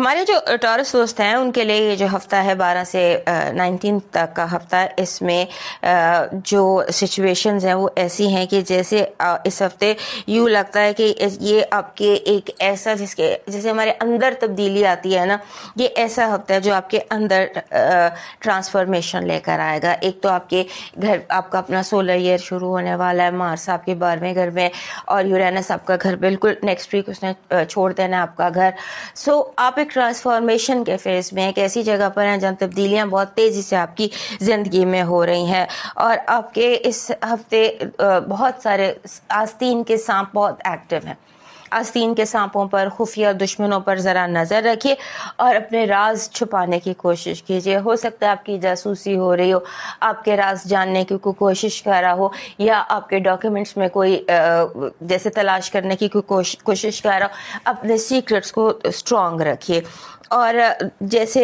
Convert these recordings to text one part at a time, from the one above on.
ہمارے جو ٹورس دوست ہیں ان کے لیے یہ جو ہفتہ ہے 12 سے 19 تک کا ہفتہ، اس میں جو سچویشنز ہیں وہ ایسی ہیں کہ جیسے اس ہفتے یوں لگتا ہے کہ یہ آپ کے ایک ایسا جیسے ہمارے اندر تبدیلی آتی ہے نا، یہ ایسا ہفتہ ہے جو آپ کے اندر ٹرانسفارمیشن لے کر آئے گا. ایک تو آپ کے گھر، آپ کا اپنا سولر ایئر شروع ہونے والا ہے، مارس آپ کے 12ویں گھر میں اور یورینس آپ کا گھر بالکل نیکسٹ ویک اس نے چھوڑ دینا ہے آپ کا گھر. سو آپ ایک ٹرانسفارمیشن کے فیز میں ایک ایسی جگہ پر ہیں جہاں تبدیلیاں بہت تیزی سے آپ کی زندگی میں ہو رہی ہیں، اور آپ کے اس ہفتے بہت سارے آستین کے سانپ بہت ایکٹیو ہیں. آستین کے سانپوں پر، خفیہ دشمنوں پر ذرا نظر رکھیے اور اپنے راز چھپانے کی کوشش کیجیے. ہو سکتا ہے آپ کی جاسوسی ہو رہی ہو، آپ کے راز جاننے کی کوئی کوشش کر رہا ہو، یا آپ کے ڈاکیومنٹس میں کوئی جیسے تلاش کرنے کی کوئی کوشش کر رہا ہو. اپنے سیکرٹس کو اسٹرانگ رکھیے. اور جیسے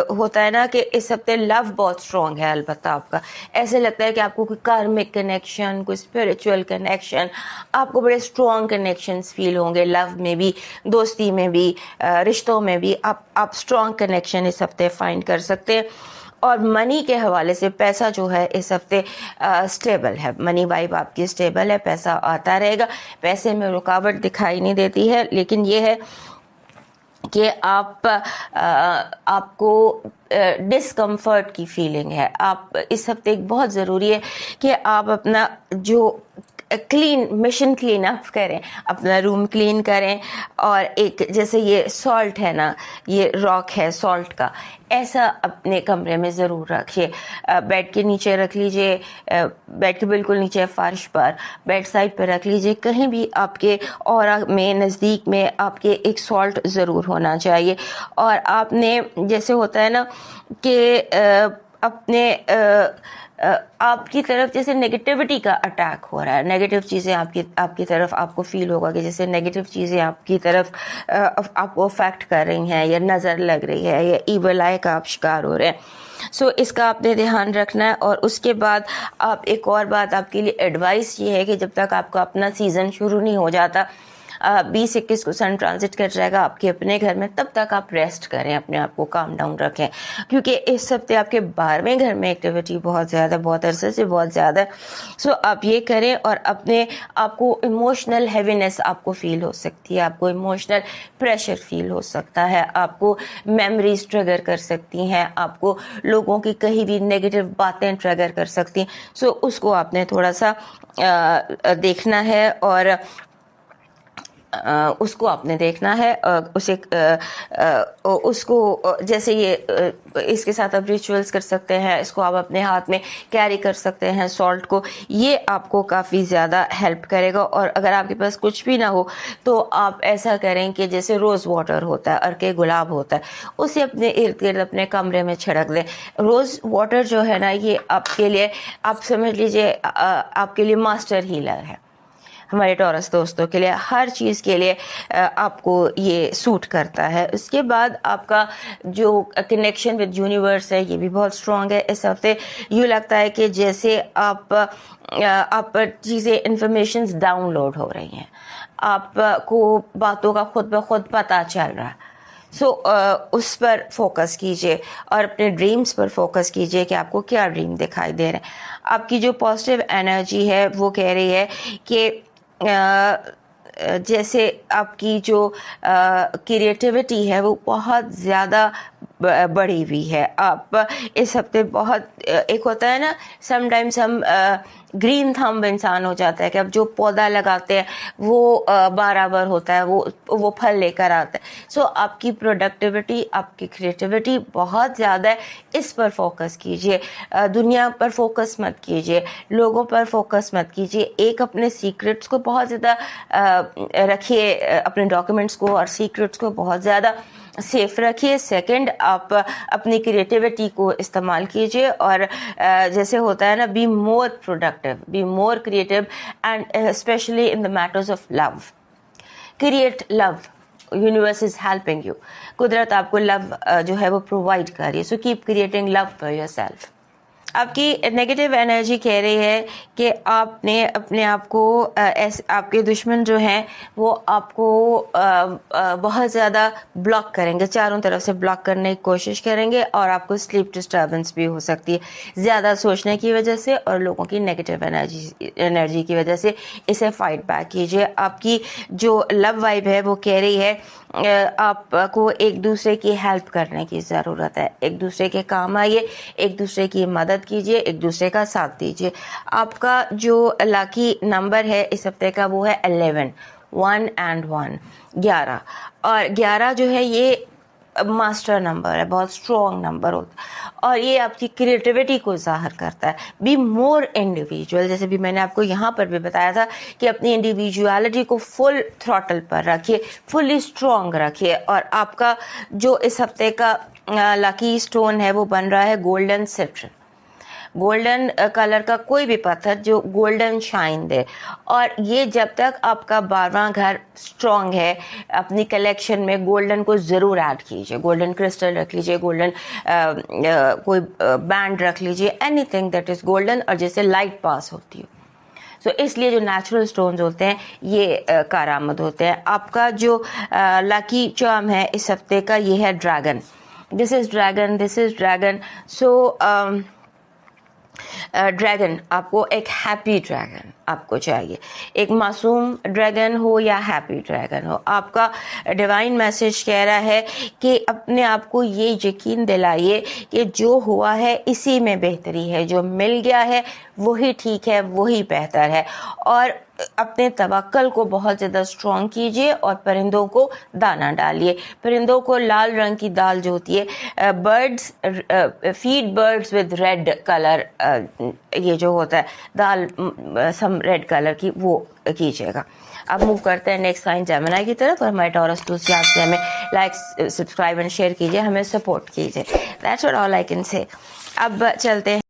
ہوتا ہے نا کہ اس ہفتے لو بہت اسٹرانگ ہے، البتہ آپ کا ایسے لگتا ہے کہ آپ کو کوئی کارمک کنیکشن، کوئی اسپریچول کنیکشن، آپ کو بڑے اسٹرانگ کنیکشنز فیل ہوں گے. لو میں بھی، دوستی میں بھی، رشتوں میں بھی آپ اسٹرانگ کنیکشن اس ہفتے فائنڈ کر سکتے ہیں. اور منی کے حوالے سے پیسہ جو ہے اس ہفتے اسٹیبل ہے، منی وائب آپ کی اسٹیبل ہے، پیسہ آتا رہے گا. پیسے میں رکاوٹ دکھائی نہیں دیتی ہے، لیکن یہ ہے کہ آپ کو ڈسکمفرٹ کی فیلنگ ہے. آپ اس ہفتے ایک بہت ضروری ہے کہ آپ اپنا جو مشن کلین اپ کریں، اپنا روم کلین کریں. اور ایک جیسے یہ سالٹ ہے نا، یہ راک ہے سالٹ کا، ایسا اپنے کمرے میں ضرور رکھیے. بیڈ کے نیچے رکھ لیجئے، بیڈ کے بالکل نیچے فرش پر، بیڈ سائڈ پہ رکھ لیجئے. کہیں بھی آپ کے اورا میں، نزدیک میں آپ کے ایک سالٹ ضرور ہونا چاہیے. اور آپ نے جیسے ہوتا ہے نا کہ اپنے آپ کی طرف جیسے نگیٹیوٹی کا اٹیک ہو رہا ہے، نیگیٹو چیزیں آپ کی طرف آپ کو فیل ہوگا کہ جیسے نیگیٹو چیزیں آپ کی طرف آپ کو افیکٹ کر رہی ہیں، یا نظر لگ رہی ہے، یا ایول آئی کا آپ شکار ہو رہے ہیں. سو اس کا آپ نے دھیان رکھنا ہے. اور اس کے بعد آپ ایک اور بات آپ کے لیے ایڈوائس یہ ہے کہ جب تک آپ کا اپنا سیزن شروع نہیں ہو جاتا، 20-21 کو سن ٹرانزٹ کر جائے گا آپ کے اپنے گھر میں، تب تک آپ ریسٹ کریں، اپنے آپ کو کام ڈاؤن رکھیں. کیونکہ اس ہفتے آپ کے 12ویں گھر میں ایکٹیویٹی بہت زیادہ، بہت عرصے سے بہت زیادہ ہے. سو آپ یہ کریں. اور اپنے آپ کو ایموشنل ہیوینس آپ کو فیل ہو سکتی ہے، آپ کو ایموشنل پریشر فیل ہو سکتا ہے، آپ کو میموریز ٹریگر کر سکتی ہیں، آپ کو لوگوں کی کہیں بھی نیگیٹو باتیں ٹریگر کر سکتی ہیں. سو اس کو آپ نے تھوڑا سا دیکھنا ہے، اور اس کو آپ نے دیکھنا ہے. اس کو جیسے یہ اس کے ساتھ آپ ریچولز کر سکتے ہیں، اس کو آپ اپنے ہاتھ میں کیری کر سکتے ہیں سالٹ کو. یہ آپ کو کافی زیادہ ہیلپ کرے گا. اور اگر آپ کے پاس کچھ بھی نہ ہو تو آپ ایسا کریں کہ جیسے روز واٹر ہوتا ہے، ارکے گلاب ہوتا ہے، اسے اپنے ارد گرد اپنے کمرے میں چھڑک دیں. روز واٹر جو ہے نا، یہ آپ کے لیے، آپ سمجھ لیجئے آپ کے لیے ماسٹر ہیلر ہے. ہمارے ٹورس دوستوں کے لیے ہر چیز کے لیے آپ کو یہ سوٹ کرتا ہے. اس کے بعد آپ کا جو کنیکشن ود یونیورس ہے یہ بھی بہت اسٹرانگ ہے. اس ہفتے یوں لگتا ہے کہ جیسے آپ پر چیزیں، انفارمیشنز ڈاؤن لوڈ ہو رہی ہیں، آپ کو باتوں کا خود بخود پتہ چل رہا ہے. سو اس پر فوکس کیجئے، اور اپنے ڈریمز پر فوکس کیجئے کہ آپ کو کیا ڈریم دکھائی دے رہے ہیں. آپ کی جو پازیٹیو انرجی ہے وہ کہہ رہی ہے کہ جیسے آپ کی جو کریٹیوٹی ہے وہ بہت زیادہ بڑھی ہوئی ہے. آپ اس ہفتے بہت، ایک ہوتا ہے نا سم ٹائمز ہم گرین تھمب انسان ہو جاتا ہے کہ اب جو پودا لگاتے ہیں وہ برابر ہوتا ہے، وہ پھل لے کر آتا ہے. سو آپ کی پروڈکٹیوٹی، آپ کی کریٹیوٹی بہت زیادہ ہے. اس پر فوکس کیجئے. دنیا پر فوکس مت کیجئے، لوگوں پر فوکس مت کیجئے. ایک اپنے سیکرٹس کو بہت زیادہ رکھیے، اپنے ڈاکیومنٹس کو اور سیکرٹس کو بہت زیادہ سیف رکھیے. سیکنڈ، آپ اپنی کریٹیوٹی کو استعمال کیجئے، اور جیسے ہوتا ہے نا، be more productive, be more creative, and especially in the matters of love. Create love. Universe is helping you. قدرت آپ کو لو جو ہے وہ پرووائڈ کر رہی ہے. So keep creating love for yourself. آپ کی نیگیٹو انرجی کہہ رہی ہے کہ آپ نے اپنے آپ کو آپ کے دشمن جو ہیں وہ آپ کو بہت زیادہ بلاک کریں گے, چاروں طرف سے بلاک کرنے کی کوشش کریں گے, اور آپ کو سلیپ ڈسٹربنس بھی ہو سکتی ہے زیادہ سوچنے کی وجہ سے اور لوگوں کی نیگیٹو انرجی کی وجہ سے. اسے فائٹ بیک کیجیے. آپ کی جو لو وائب ہے وہ کہہ رہی ہے آپ کو ایک دوسرے کی ہیلپ کرنے کی ضرورت ہے, ایک دوسرے کے کام آئیے, ایک دوسرے کی مدد کیجیے, ایک دوسرے کا ساتھ دیجیے. آپ کا جو لاکی نمبر ہے اس ہفتے کا وہ ہے 11 1 and 1 11, اور 11 جو ہے یہ ماسٹر نمبر ہے, بہت اسٹرانگ نمبر ہوتا ہے, اور یہ آپ کی کریٹیوٹی کو ظاہر کرتا ہے. بی مور انڈیویجول, جیسے بھی میں نے آپ کو یہاں پر بھی بتایا تھا کہ اپنی انڈیویجوالٹی کو فل تھروٹل پر رکھیے, فلی اسٹرانگ رکھیے. اور آپ کا جو اس ہفتے کا لاکی اسٹون ہے وہ بن رہا ہے گولڈن سٹرن, گولڈن کلر کا کوئی بھی پتھر جو گولڈن شائن دے. اور یہ جب تک آپ کا 12واں گھر اسٹرانگ ہے, اپنی کلیکشن میں گولڈن کو ضرور ایڈ کیجیے, گولڈن کرسٹل رکھ لیجیے, گولڈن کوئی بینڈ رکھ لیجیے, any thing that is golden اور جیسے لائٹ پاس ہوتی ہو. سو اس لیے جو نیچرل سٹونز ہوتے ہیں یہ کارآمد ہوتے ہیں. آپ کا جو لاکی چارم ہے اس ہفتے کا یہ ہے ڈریگن. دس از ڈریگن, دس از ڈریگن. سو ڈریگن آپ کو ایک ہیپی ڈریگن آپ کو چاہیے, ایک معصوم ڈریگن ہو یا ہیپی ڈریگن ہو. آپ کا ڈیوائن میسج کہہ رہا ہے کہ اپنے آپ کو یہ یقین دلائیے کہ جو ہوا ہے اسی میں بہتری ہے, جو مل گیا ہے وہی ٹھیک ہے, وہی بہتر ہے. اور اپنے توکل کو بہت زیادہ اسٹرانگ کیجیے اور پرندوں کو دانا ڈالیے. پرندوں کو لال رنگ کی دال جو ہوتی ہے, birds feed birds with red colour, یہ جو ہوتا ہے دال سم ریڈ کلر کی, وہ کیجیے گا. اب موو کرتے ہیں نیکسٹ سائن جیمنائی کی طرف, اور ہمارے ٹورس دوست آپ سے ہمیں لائک سبسکرائب اینڈ شیئر کیجیے, ہمیں سپورٹ کیجیے. That's what all I can say. اب چلتے ہیں